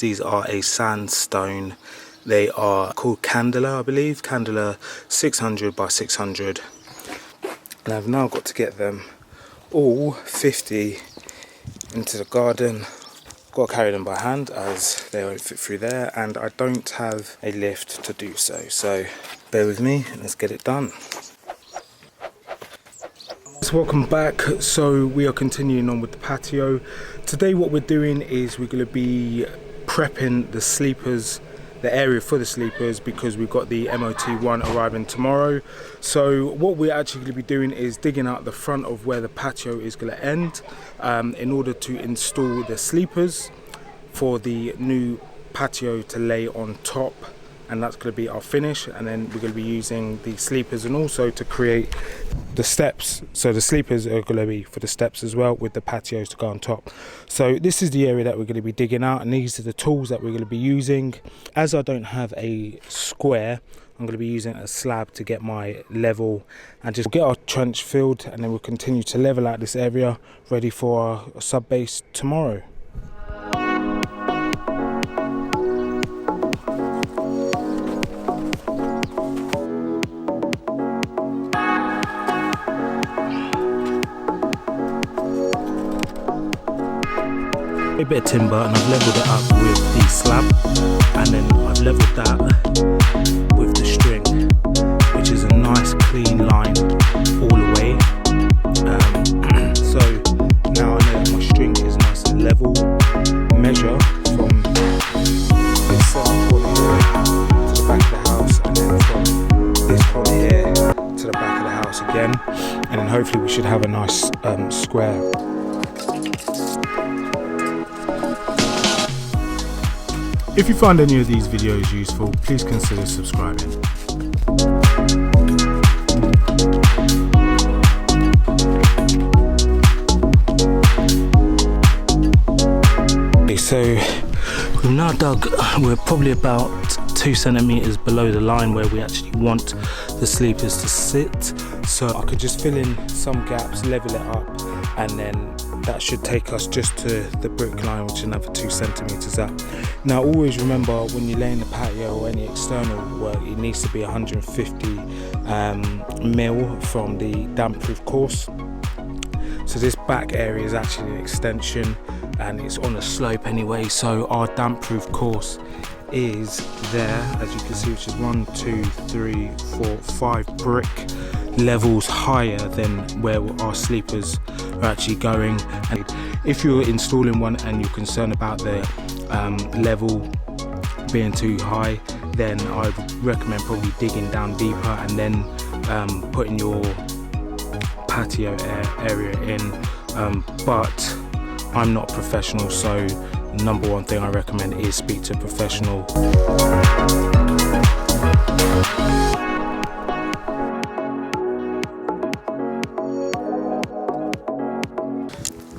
These are a sandstone. They are called Candela, I believe. Candela 600 by 600. And I've now got to get them all 50 into the garden. Got to carry them by hand as they won't fit through there, and I don't have a lift to do so. So bear with me and let's get it done. Welcome back. So we are continuing on with the patio. Today what we're doing is we're going to be prepping the sleepers, the area for the sleepers, because we've got the MOT one arriving tomorrow. So what we're actually going to be doing is digging out the front of where the patio is going to end in order to install the sleepers for the new patio to lay on top, and that's going to be our finish. And then we're going to be using the sleepers and also to create the steps. So the sleepers are going to be for the steps as well, with the patios to go on top. So this is the area that we're going to be digging out, and these are the tools that we're going to be using. As I don't have a square, I'm going to be using a slab to get my level and just get our trench filled, and then we'll continue to level out this area ready for our sub base tomorrow. A bit of timber, and I've leveled it up with the slab, and then I've leveled that with the string, which is a nice clean line all the way. So now I know that my string is nice and level. Measure from this corner here to the back of the house, and then from this corner here to the back of the house again, and then hopefully we should have a nice square. If you find any of these videos useful, please consider subscribing. Okay, so we've now dug, we're probably about 2 centimeters below the line where we actually want the sleepers to sit. So I could just fill in some gaps, level it up, and then that should take us just to the brick line, which is another 2 centimeters up. Now always remember, when you're laying the patio or any external work, it needs to be 150 mil from the damp proof course. So this back area is actually an extension, and it's on a slope anyway, so our damp proof course is there, as you can see, which is 1, 2, 3, 4, 5 brick levels higher than where our sleepers are actually going. And if you're installing one and you're concerned about the level being too high, then I would recommend probably digging down deeper and then putting your patio area in, but I'm not a professional, so number one thing I recommend is speak to a professional.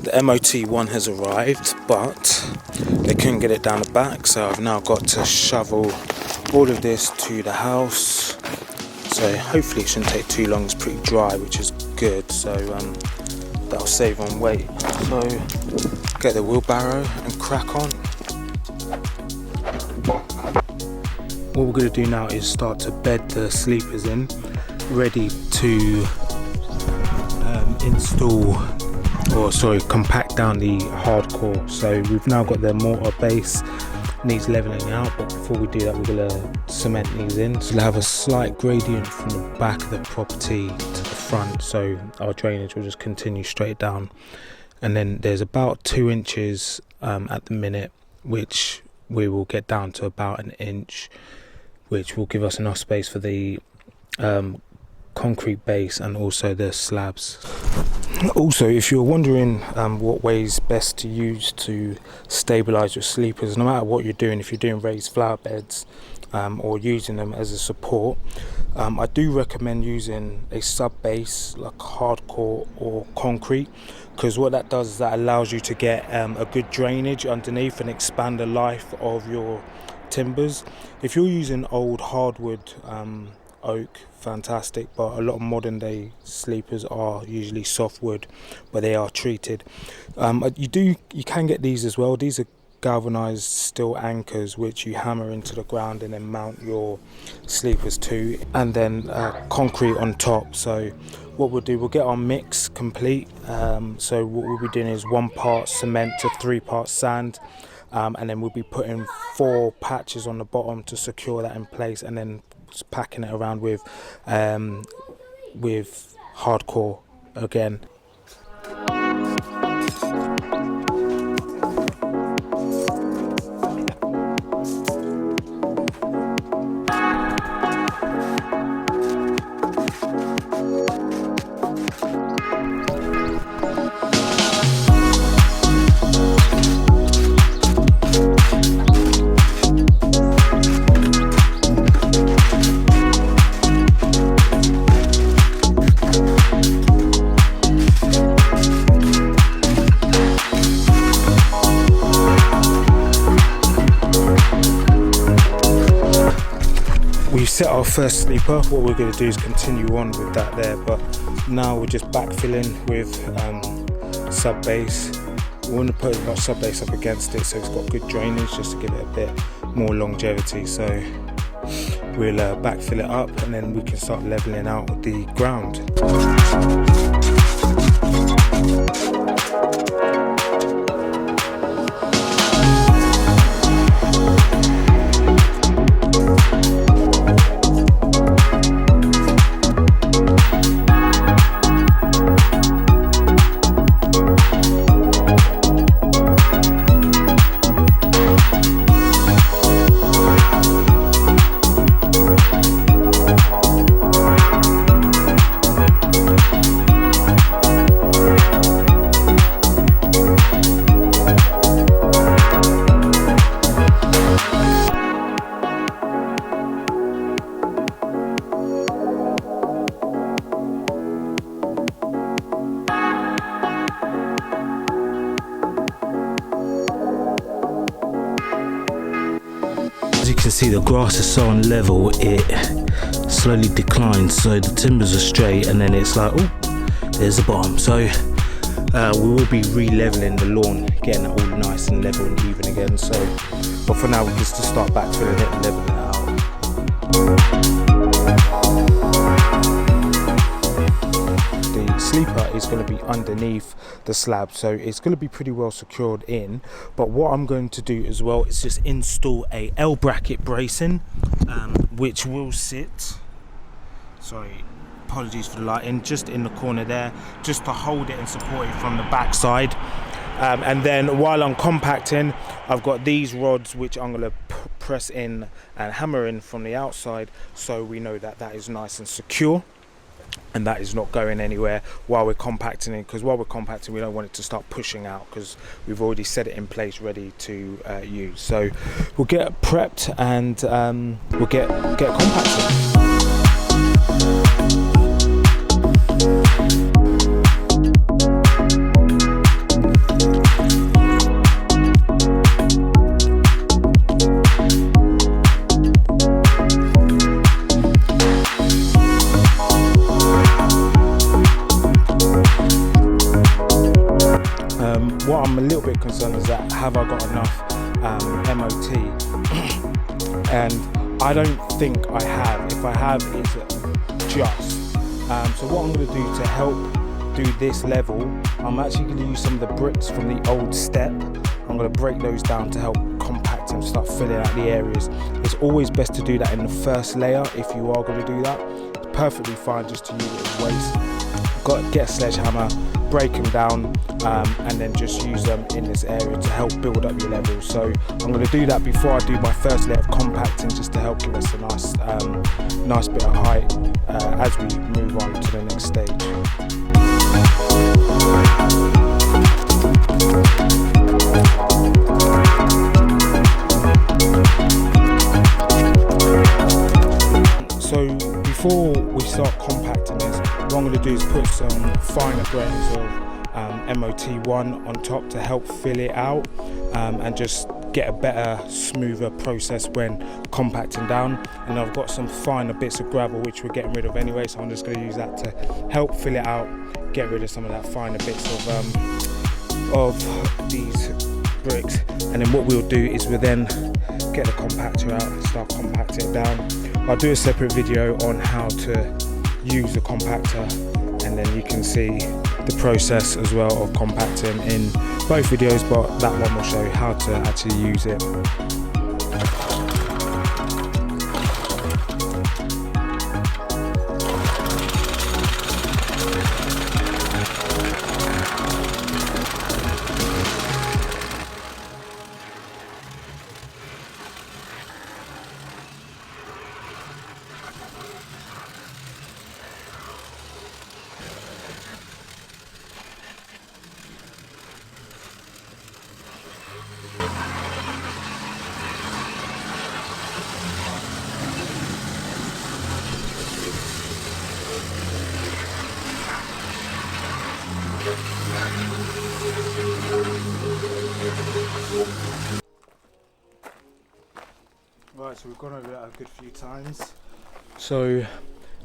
The MOT one has arrived, but they couldn't get it down the back, so I've now got to shovel all of this to the house. So hopefully it shouldn't take too long. It's pretty dry, which is good, so that'll save on weight. So get the wheelbarrow and crack on. What we're going to do now is start to bed the sleepers in, ready to compact down the hardcore. So we've now got the mortar base, needs leveling out, but before we do that we're going to cement these in. So we'll have a slight gradient from the back of the property to the front, so our drainage will just continue straight down. And then there's about 2 inches at the minute, which we will get down to about 1 inch, which will give us enough space for the concrete base and also the slabs. Also, if you're wondering what ways best to use to stabilize your sleepers, no matter what you're doing, if you're doing raised flower beds or using them as a support, I do recommend using a sub base like hardcore or concrete, because what that does is that allows you to get a good drainage underneath and expand the life of your timbers. If you're using old hardwood oak, fantastic, but a lot of modern day sleepers are usually softwood, but they are treated. You can get these as well. These are galvanized steel anchors which you hammer into the ground and then mount your sleepers to, and then concrete on top. So what we'll do, we'll get our mix complete. So what we'll be doing is 1 part cement to 3 parts sand, and then we'll be putting 4 patches on the bottom to secure that in place, and then just packing it around with hardcore again. We set our first sleeper. What we're going to do is continue on with that there, but now we're just backfilling with sub base. We want to put our sub base up against it so it's got good drainage, just to give it a bit more longevity. So we'll backfill it up, and then we can start leveling out the ground. You can see the grass is so unlevel, it slowly declines, so the timbers are straight, and then it's like, oh, there's the bottom. So we will be re-leveling the lawn, getting it all nice and level and even again. So, but for now, we just to start backfilling it and leveling it out. The sleeper is going to be underneath the slab, so it's going to be pretty well secured in. But what I'm going to do as well is just install a L bracket bracing, which will sit, sorry, apologies for the lighting, just in the corner there, just to hold it and support it from the back side. And then while I'm compacting, I've got these rods which I'm going to press in and hammer in from the outside, so we know that that is nice and secure and that is not going anywhere while we're compacting it, because while we're compacting we don't want it to start pushing out, because we've already set it in place ready to use. So we'll get prepped and we'll get compacting. What I'm a little bit concerned is that, have I got enough MOT? And I don't think I have. If I have, it's just. So what I'm going to do to help do this level, I'm actually going to use some of the bricks from the old step. I'm going to break those down to help compact and start filling out the areas. It's always best to do that in the first layer if you are going to do that. It's perfectly fine just to use it as waste. Got to get a sledgehammer, break them down, and then just use them in this area to help build up your levels. So I'm going to do that before I do my first layer of compacting, just to help give us a nice bit of height as we move on to the next stage. So before we start compacting this, what I'm going to do is put some finer grains of MOT1 on top to help fill it out and just get a better, smoother process when compacting down. And I've got some finer bits of gravel which we're getting rid of anyway, so I'm just going to use that to help fill it out, get rid of some of that finer bits of these bricks, and then what we'll do is we'll then get the compactor out and start compacting it down. I'll do a separate video on how to use the compactor, and then you can see the process as well of compacting in both videos, but that one will show you how to actually use it. Right, so we've gone over that a good few times. So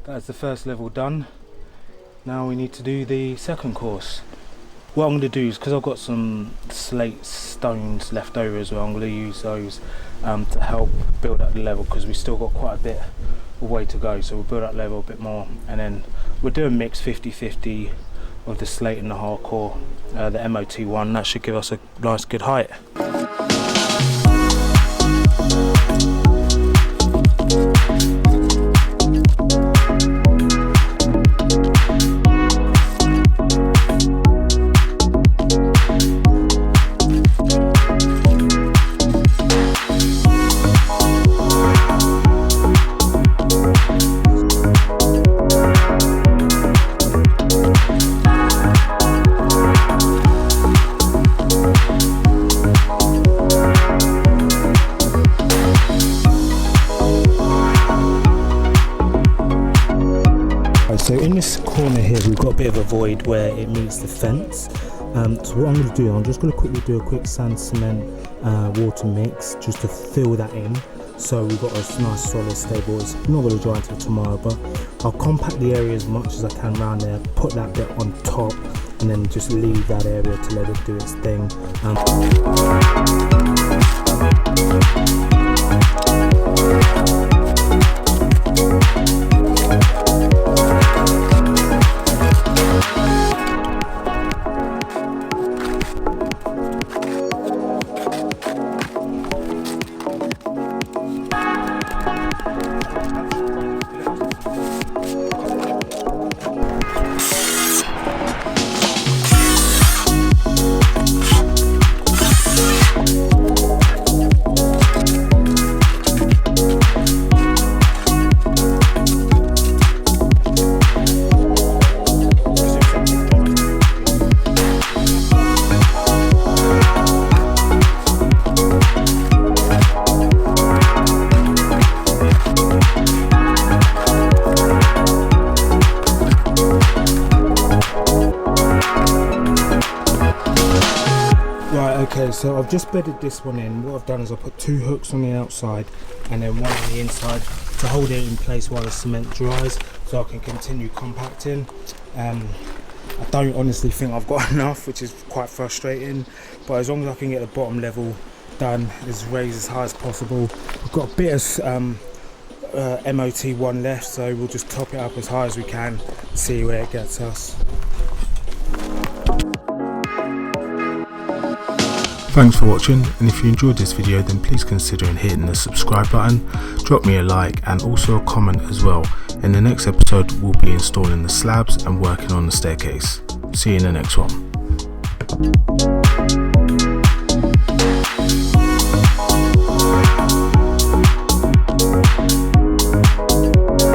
that's the first level done. Now we need to do the second course. What I'm going to do is, because I've got some slate stones left over as well, I'm going to use those to help build up the level, because we've still got quite a bit of way to go. So we'll build up the level a bit more, and then we'll do a mix 50-50 of the slate and the hardcore, the MOT one. That should give us a nice good height. So in this corner here, we've got a bit of a void where it meets the fence. So what I'm going to do, I'm just going to quickly do a quick sand cement water mix just to fill that in. So we've got a nice solid stable. It's not going to dry until tomorrow, but I'll compact the area as much as I can around there, put that bit on top, and then just leave that area to let it do its thing. Okay, so I've just bedded this one in. What I've done is I put 2 hooks on the outside and then one on the inside to hold it in place while the cement dries, so I can continue compacting. I don't honestly think I've got enough, which is quite frustrating, but as long as I can get the bottom level done, is raised as high as possible. We've got a bit of MOT one left, so we'll just top it up as high as we can, see where it gets us. Thanks for watching, and if you enjoyed this video then please consider hitting the subscribe button, drop me a like and also a comment as well. In the next episode we'll be installing the slabs and working on the staircase. See you in the next one.